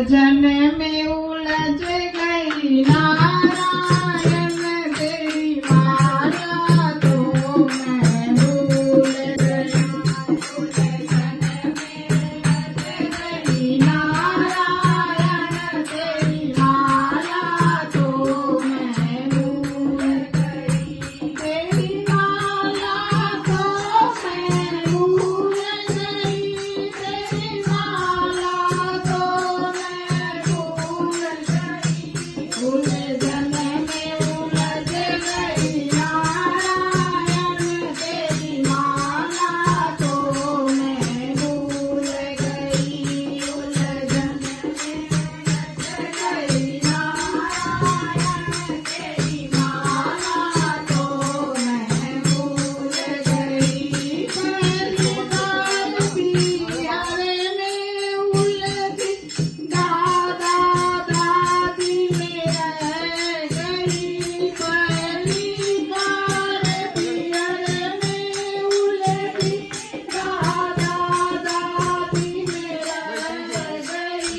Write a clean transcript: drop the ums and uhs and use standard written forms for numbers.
जन्मे उलझ गई नारायण तेरी माला तो मैं भूल गई। जन्मे उलझ गई नारायण तेरी माला तो मैं भूल गई। तेरी माला तो मैं भूल गई। तेरी माला तो मैं भूल गई। उलझन में उलझ गई नारायण तेरी माला तो मैं भूल गई। उलझन में उलझ गई नारायण तेरी माला तो मैं भूल गई। पहली बार पियारे में उलझी दादा दादी में रह गई। पहली बार पियारे में उलझी दादा दादी में रह गई।